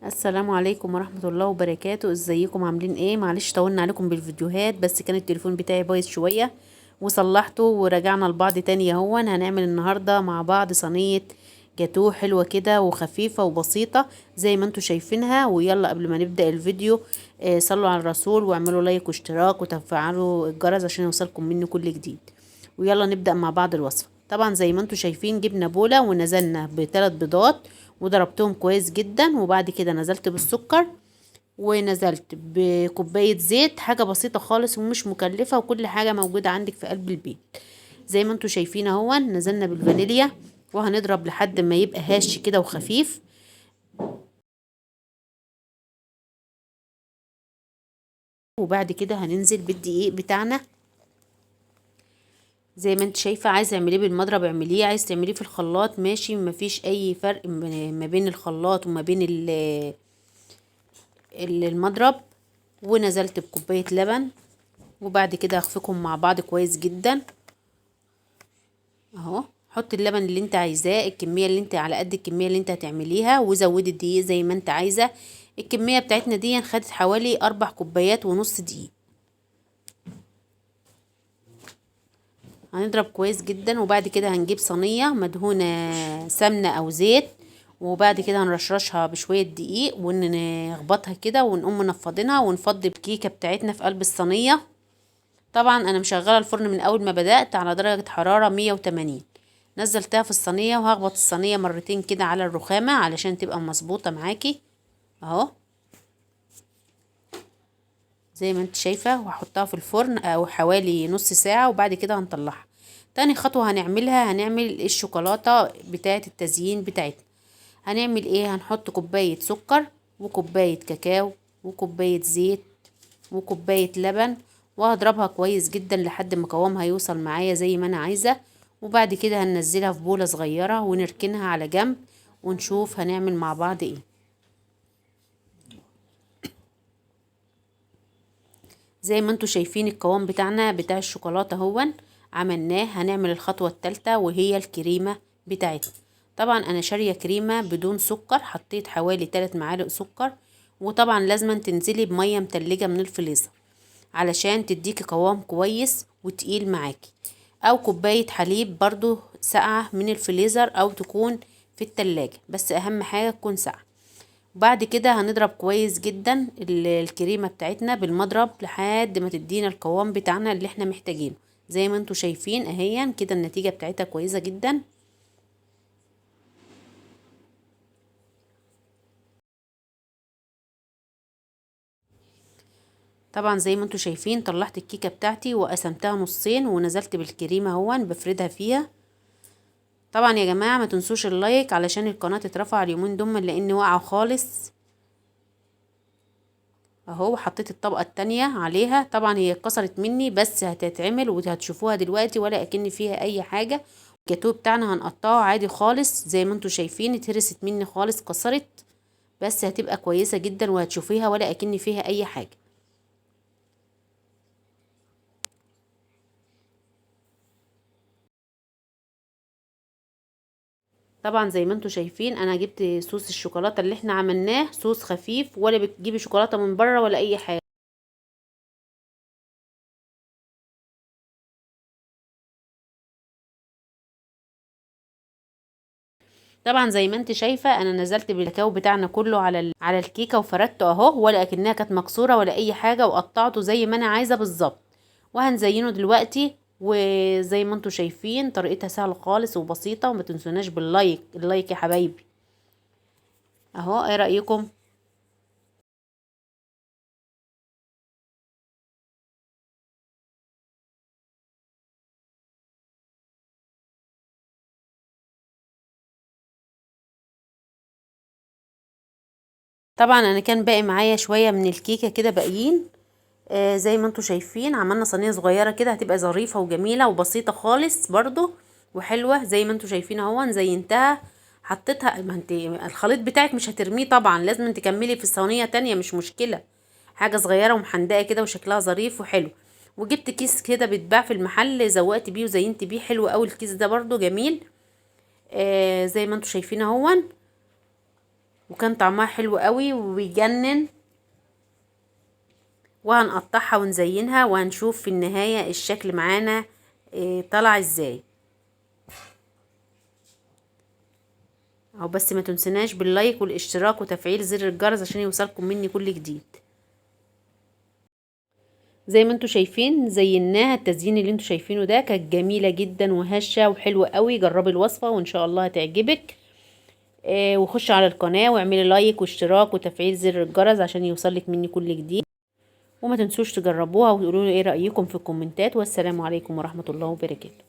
السلام عليكم ورحمة الله وبركاته. ازيكم عاملين ايه؟ معلش طولنا عليكم بالفيديوهات، بس كان التليفون بتاعي بايظ شوية وصلحته ورجعنا لبعض تاني. هنعمل النهاردة مع بعض صينية جاتوه حلوة كده وخفيفة وبسيطة زي ما انتوا شايفينها. ويلا قبل ما نبدأ الفيديو صلوا على الرسول واعملوا لايك واشتراك وتفعلوا الجرس عشان يوصلكم مني كل جديد. ويلا نبدأ مع بعض الوصفة. طبعا زي ما انتوا شايفين جبنا بولة ونزلنا بثلاث بيضات وضربتهم كويس جدا، وبعد كده نزلت بالسكر ونزلت بكوباية زيت، حاجة بسيطة خالص ومش مكلفة وكل حاجة موجودة عندك في قلب البيت. زي ما انتوا شايفين نزلنا بالفانيليا وهنضرب لحد ما يبقى هش كده وخفيف. وبعد كده هننزل بالدقيق بتاعنا زي ما انت شايفة. عايز تعمليه بالمضرب اعمليه، عايز تعمليه في الخلاط ماشي، مفيش اي فرق ما بين الخلاط وما بين المضرب. ونزلت بكوباية لبن وبعد كده هخفقهم مع بعض كويس جدا اهو. حط اللبن اللي انت عايزاه، الكميه اللي انت على قد الكميه اللي انت هتعمليها، وزودي الدقيق زي ما انت عايزه. الكميه بتاعتنا دي خدت حوالي 4 كوبايات ونص دقيق. هنضرب كويس جدا وبعد كده هنجيب صينيه مدهونه سمنه او زيت، وبعد كده هنرشرشها بشويه دقيق ونخبطها كده ونقوم منفضينها ونفضي الكيكه بتاعتنا في قلب الصينيه. طبعا انا مشغله الفرن من اول ما بدأت على درجة حرارة 180. نزلتها في الصينية وهخبط الصينية مرتين كده على الرخامة علشان تبقى مظبوطة معاكي اهو زي ما انت شايفة. وهحطها في الفرن او حوالي نص ساعة وبعد كده هنطلعها. تاني خطوة هنعمل الشوكولاتة بتاعة التزيين بتاعتنا. هنعمل ايه؟ هنحط كوباية سكر وكوباية كاكاو وكوباية زيت وكوباية لبن، وهضربها كويس جدا لحد ما قوامها يوصل معايا زي ما انا عايزة. وبعد كده هننزلها في بولة صغيرة ونركنها على جنب ونشوف هنعمل مع بعض ايه. زي ما انتوا شايفين القوام بتاعنا بتاع الشوكولاتة عملناه. هنعمل الخطوة التالتة وهي الكريمة بتاعتنا. طبعا انا شارية كريمة بدون سكر، حطيت حوالي 3 معالق سكر. وطبعا لازم تنزلي بمية متلجة من الفريزر علشان تديكي قوام كويس وتقيل معاكي، او كوباية حليب برضو ساقعة من الفريزر او تكون في التلاجة، بس اهم حاجة تكون ساقعة. بعد كده هنضرب كويس جدا الكريمة بتاعتنا بالمضرب لحد ما تدينا القوام بتاعنا اللي احنا محتاجينه. زي ما انتوا شايفين اهي كده النتيجة بتاعتها كويسة جدا. طبعا زي ما انتوا شايفين طلعت الكيكة بتاعتي وقسمتها نصين ونزلت بالكريمة بفردها فيها. طبعا يا جماعة ما تنسوش اللايك علشان القناة تترفع اليومين دول لان واقعة خالص اهو. حطيت الطبقة التانية عليها، طبعا هي اتكسرت مني بس هتتعمل وهتشوفوها دلوقتي ولا اكن فيها اي حاجة. الجاتوه بتاعنا هنقطعه عادي خالص زي ما انتوا شايفين، اتهرست مني خالص كسرت، بس هتبقى كويسة جدا وهتشوفيها ولا اكن فيها اي حاجة. طبعا زي ما انتوا شايفين انا جبت صوص الشوكولاتة اللي احنا عملناه صوص خفيف، ولا بتجيبي شوكولاتة من بره ولا اي حاجة. طبعا زي ما انت شايفه انا نزلت بالكاكاو بتاعنا كله على الكيكه وفردته اهو، ولا اكنها كانت مكسوره ولا اي حاجه، وقطعته زي ما انا عايزه بالظبط. وهنزينه دلوقتي. وزي ما انتوا شايفين طريقتها سهله خالص وبسيطه، وما تنسوناش باللايك. اللايك يا حبايبي اهو. ايه رايكم؟ طبعا انا كان باقي معايا شويه من الكيكه كده باقيين. زي ما انتوا شايفين عملنا صينيه صغيره كده هتبقى ظريفه وجميله وبسيطه خالص برضو وحلوه. زي ما انتوا شايفين زينتها. حطيتها، ما انت الخليط بتاعك مش هترميه طبعا، لازم تكملي في صينيه تانية مش مشكله. حاجه صغيره ومحندقه كده وشكلها ظريف وحلو. وجبت كيس كده بيتباع في المحل زوقت بيه وزينت بيه، حلو قوي الكيس ده برضو جميل. زي ما انتوا شايفين وكان طعمها حلو قوي وبيجنن. وهنقطعها ونزينها وهنشوف في النهاية الشكل معانا طلع ازاي. او بس ما تنسناش باللايك والاشتراك وتفعيل زر الجرس عشان يوصلكم مني كل جديد. زي ما انتوا شايفين زيناها، التزيين اللي انتوا شايفينه ده كانت جميلة جدا وهشة وحلوة قوي. جربي الوصفة وان شاء الله هتعجبك. وخش على القناة واعملي لايك واشتراك وتفعيل زر الجرس عشان يوصلك مني كل جديد. وما تنسوش تجربوها وتقولوا لي ايه رأيكم في الكومنتات. والسلام عليكم ورحمة الله وبركاته.